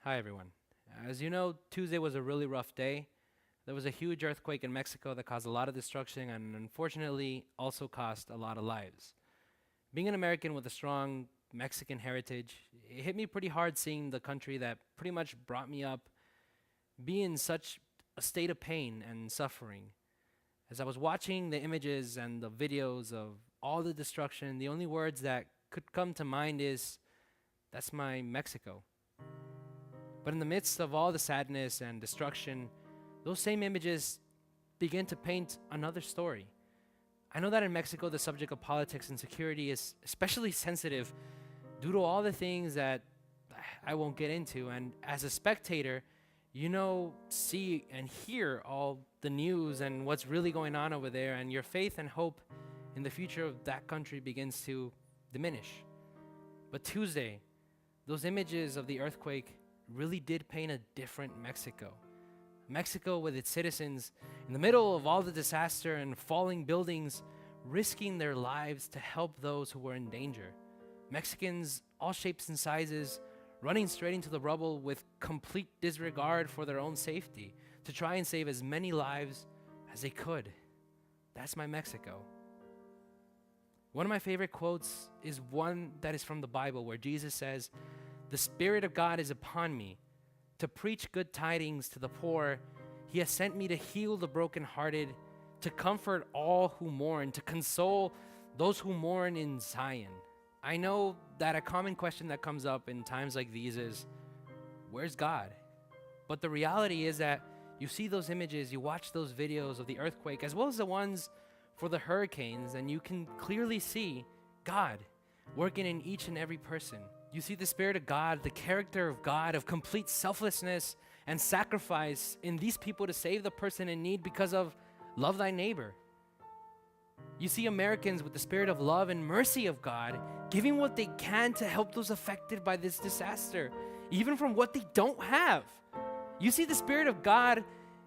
Hi, everyone. As you know, Tuesday was a really rough day. There was a huge earthquake in Mexico that caused a lot of destruction and unfortunately also cost a lot of lives. Being an American with a strong Mexican heritage, it hit me pretty hard seeing the country that pretty much brought me up be in such a state of pain and suffering. As I was watching the images and the videos of all the destruction, the only words that could come to mind is, "That's my Mexico." But in the midst of all the sadness and destruction, those same images begin to paint another story. I know that in Mexico, the subject of politics and security is especially sensitive due to all the things that I won't get into. And as a spectator, see and hear all the news and what's really going on over there, and your faith and hope in the future of that country begins to diminish. But Tuesday, those images of the earthquake really did paint a different Mexico. Mexico with its citizens in the middle of all the disaster and falling buildings, risking their lives to help those who were in danger. Mexicans, all shapes and sizes, running straight into the rubble with complete disregard for their own safety to try and save as many lives as they could. That's my Mexico. One of my favorite quotes is one that is from the Bible where Jesus says, "The Spirit of God is upon me to preach good tidings to the poor. He has sent me to heal the brokenhearted, to comfort all who mourn, to console those who mourn in Zion." I know that a common question that comes up in times like these is, where's God? But the reality is that you see those images, you watch those videos of the earthquake, as well as the ones for the hurricanes, and you can clearly see God working in each and every person. You see the Spirit of God, the character of God, of complete selflessness and sacrifice in these people to save the person in need because of love thy neighbor. You see Americans with the spirit of love and mercy of God giving what they can to help those affected by this disaster, even from what they don't have. You see the Spirit of God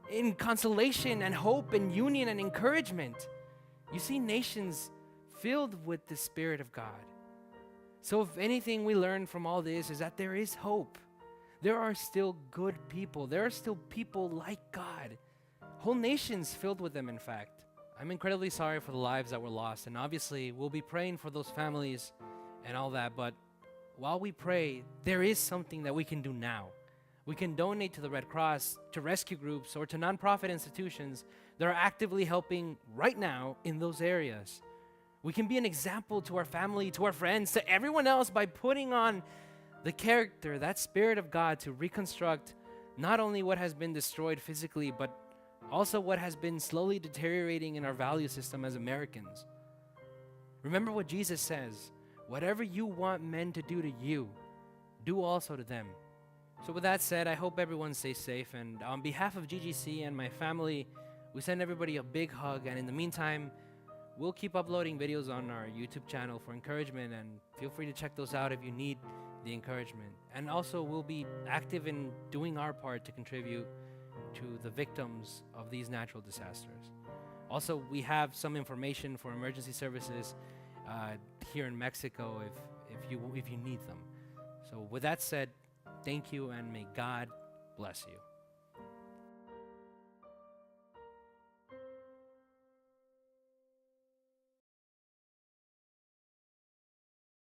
in consolation and hope and union and encouragement. You see nations filled with the Spirit of God. So if anything we learn from all this is that there is hope. There are still good people. There are still people like God. Whole nations filled with them, in fact. I'm incredibly sorry for the lives that were lost, and obviously we'll be praying for those families and all that, but while we pray, there is something that we can do now. We can donate to the Red Cross, to rescue groups, or to nonprofit institutions that are actively helping right now in those areas. We can be an example to our family, to our friends, to everyone else by putting on the character, that Spirit of God to reconstruct not only what has been destroyed physically, but also what has been slowly deteriorating in our value system as Americans. Remember what Jesus says, "Whatever you want men to do to you, do also to them." So with that said, I hope everyone stays safe, and on behalf of GGC and my family, we send everybody a big hug, and in the meantime, we'll keep uploading videos on our YouTube channel for encouragement, and feel free to check those out if you need the encouragement. And also, we'll be active in doing our part to contribute to the victims of these natural disasters. Also, we have some information for emergency services here in Mexico if you need them. So with that said, thank you, and may God bless you.